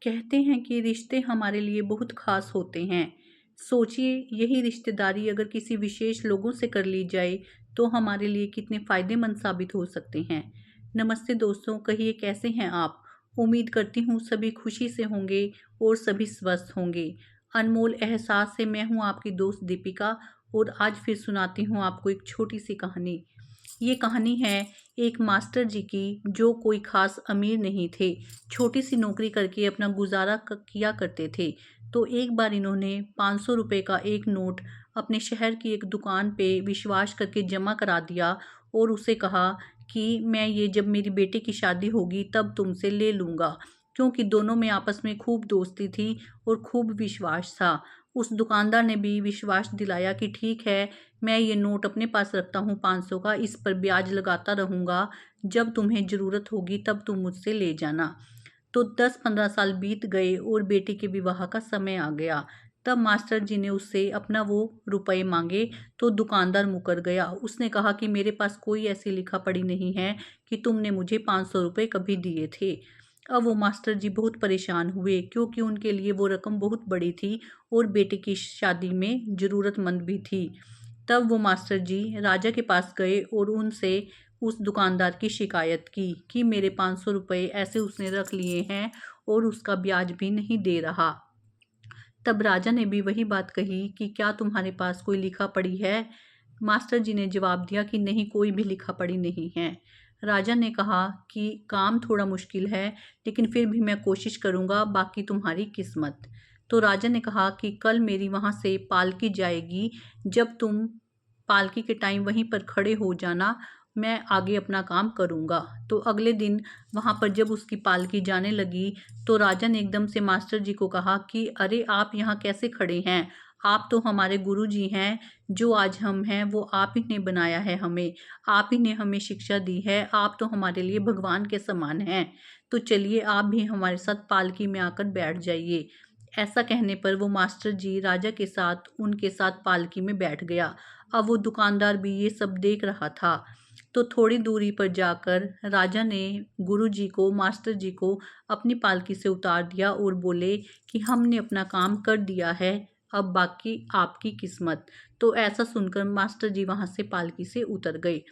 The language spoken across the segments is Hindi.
कहते हैं कि रिश्ते हमारे लिए बहुत खास होते हैं। सोचिए यही रिश्तेदारी अगर किसी विशेष लोगों से कर ली जाए तो हमारे लिए कितने फायदेमंद साबित हो सकते हैं। नमस्ते दोस्तों, कहिए कैसे हैं आप? उम्मीद करती हूँ सभी खुशी से होंगे और सभी स्वस्थ होंगे। अनमोल एहसास से मैं हूँ आपकी दोस्त दीपिका और आज फिर सुनाती हूँ आपको एक छोटी सी कहानी। ये कहानी है एक मास्टर जी की जो कोई खास अमीर नहीं थे। छोटी सी नौकरी करके अपना गुजारा किया करते थे। तो एक बार इन्होंने 500 रुपये का एक नोट अपने शहर की एक दुकान पे विश्वास करके जमा करा दिया और उसे कहा कि मैं ये जब मेरी बेटे की शादी होगी तब तुमसे ले लूँगा, क्योंकि दोनों में आपस में खूब दोस्ती थी और खूब विश्वास था। उस दुकानदार ने भी विश्वास दिलाया कि ठीक है, मैं ये नोट अपने पास रखता हूँ 500 का, इस पर ब्याज लगाता रहूँगा, जब तुम्हें ज़रूरत होगी तब तुम मुझसे ले जाना। तो 10-15 साल बीत गए और बेटी के विवाह का समय आ गया। तब मास्टर जी ने उससे अपना वो रुपए मांगे तो दुकानदार मुकर गया। उसने कहा कि मेरे पास कोई ऐसी लिखा पढ़ी नहीं है कि तुमने मुझे 500 रुपये कभी दिए थे। अब वो मास्टर जी बहुत परेशान हुए क्योंकि उनके लिए वो रकम बहुत बड़ी थी और बेटे की शादी में ज़रूरतमंद भी थी। तब वो मास्टर जी राजा के पास गए और उनसे उस दुकानदार की शिकायत की कि मेरे 500 रुपये ऐसे उसने रख लिए हैं और उसका ब्याज भी नहीं दे रहा। तब राजा ने भी वही बात कही कि क्या तुम्हारे पास कोई लिखा पढ़ी है? मास्टर जी ने जवाब दिया कि नहीं, कोई भी लिखा पढ़ी नहीं है। राजा ने कहा कि काम थोड़ा मुश्किल है, लेकिन फिर भी मैं कोशिश करूँगा, बाकी तुम्हारी किस्मत। तो राजा ने कहा कि कल मेरी वहाँ से पालकी जाएगी, जब तुम पालकी के टाइम वहीं पर खड़े हो जाना, मैं आगे अपना काम करूँगा। तो अगले दिन वहाँ पर जब उसकी पालकी जाने लगी तो राजा ने एकदम से मास्टर जी को कहा कि अरे, आप यहाँ कैसे खड़े हैं? आप तो हमारे गुरु जी हैं। जो आज हम हैं वो आप ही ने बनाया है हमें। आप ही ने हमें शिक्षा दी है। आप तो हमारे लिए भगवान के समान हैं। तो चलिए आप भी हमारे साथ पालकी में आकर बैठ जाइए। ऐसा कहने पर वो मास्टर जी राजा के साथ उनके साथ पालकी में बैठ गया। अब वो दुकानदार भी ये सब देख रहा था। तो थोड़ी दूरी पर जाकर राजा ने गुरु जी को, मास्टर जी को अपनी पालकी से उतार दिया और बोले कि हमने अपना काम कर दिया है, अब बाकी आपकी किस्मत। तो ऐसा सुनकर मास्टर जी वहाँ से पालकी से उतर गए।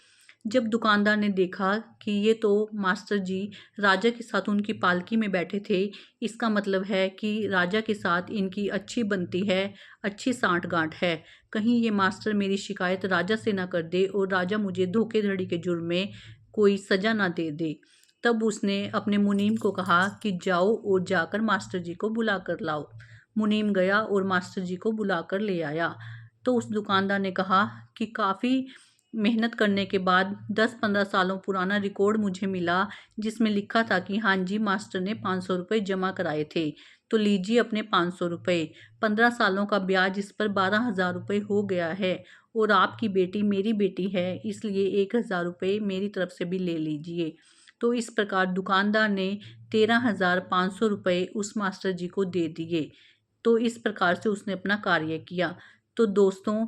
जब दुकानदार ने देखा कि ये तो मास्टर जी राजा के साथ उनकी पालकी में बैठे थे, इसका मतलब है कि राजा के साथ इनकी अच्छी बनती है, अच्छी सांठ-गांठ है। कहीं ये मास्टर मेरी शिकायत राजा से ना कर दे और राजा मुझे धोखाधड़ी के जुर्म में कोई सज़ा ना दे दे। तब उसने अपने मुनीम को कहा कि जाओ और जाकर मास्टर जी को बुला कर लाओ। मुनीम गया और मास्टर जी को बुला कर ले आया। तो उस दुकानदार ने कहा कि काफ़ी मेहनत करने के बाद 10-15 सालों पुराना रिकॉर्ड मुझे मिला, जिसमें लिखा था कि हाँ जी, मास्टर ने 500 रुपये जमा कराए थे। तो लीजिए अपने 500 रुपये। 15 सालों का ब्याज इस पर 12,000 रुपये हो गया है और आपकी बेटी मेरी बेटी है, इसलिए 1,000 रुपये मेरी तरफ से भी ले लीजिए। तो इस प्रकार दुकानदार ने 13,500 रुपये उस मास्टर जी को दे दिए। तो इस प्रकार से उसने अपना कार्य किया। तो दोस्तों,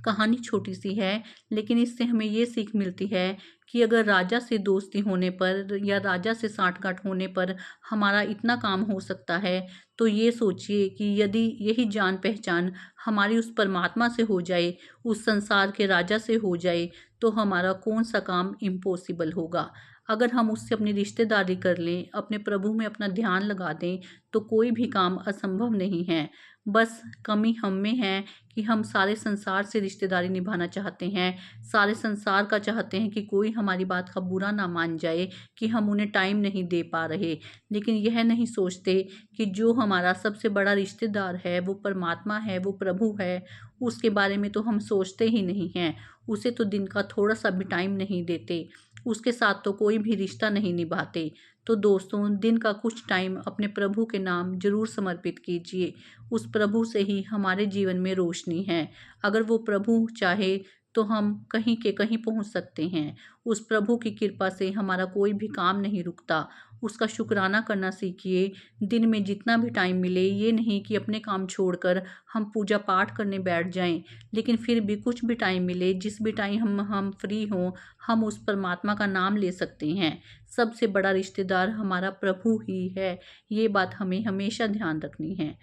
कहानी छोटी सी है, लेकिन इससे हमें ये सीख मिलती है कि अगर राजा से दोस्ती होने पर या राजा से साठ-गांठ होने पर हमारा इतना काम हो सकता है, तो ये सोचिए कि यदि यही जान पहचान हमारी उस परमात्मा से हो जाए, उस संसार के राजा से हो जाए, तो हमारा कौन सा काम इम्पॉसिबल होगा। अगर हम उससे अपनी रिश्तेदारी कर लें, अपने प्रभु में अपना ध्यान लगा दें, तो कोई भी काम असंभव नहीं है। बस कमी हम में है कि हम सारे संसार से रिश्तेदारी निभाना चाहते हैं, सारे संसार का चाहते हैं कि कोई हमारी बात का बुरा ना मान जाए कि हम उन्हें टाइम नहीं दे पा रहे। लेकिन यह नहीं सोचते कि जो हमारा सबसे बड़ा रिश्तेदार है, वो परमात्मा है, वो प्रभु है, उसके बारे में तो हम सोचते ही नहीं हैं। उसे तो दिन का थोड़ा-सा भी टाइम नहीं देते, उसके साथ तो कोई भी रिश्ता नहीं निभाते। तो दोस्तों, दिन का कुछ टाइम अपने प्रभु के नाम ज़रूर समर्पित कीजिए। उस प्रभु से ही हमारे जीवन में रोशनी है। अगर वो प्रभु चाहे तो हम कहीं के कहीं पहुंच सकते हैं। उस प्रभु की कृपा से हमारा कोई भी काम नहीं रुकता। उसका शुक्राना करना सीखिए। दिन में जितना भी टाइम मिले, ये नहीं कि अपने काम छोड़कर हम पूजा पाठ करने बैठ जाएं, लेकिन फिर भी कुछ भी टाइम मिले, जिस भी टाइम हम फ्री हों, हम उस परमात्मा का नाम ले सकते हैं। सबसे बड़ा रिश्तेदार हमारा प्रभु ही है, ये बात हमें हमेशा ध्यान रखनी है।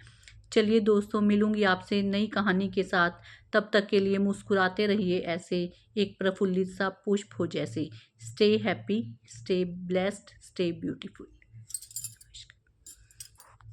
चलिए दोस्तों, मिलूंगी आपसे नई कहानी के साथ। तब तक के लिए मुस्कुराते रहिए ऐसे, एक प्रफुल्लित सा पुष्प हो जैसे। Stay happy, stay blessed, stay beautiful.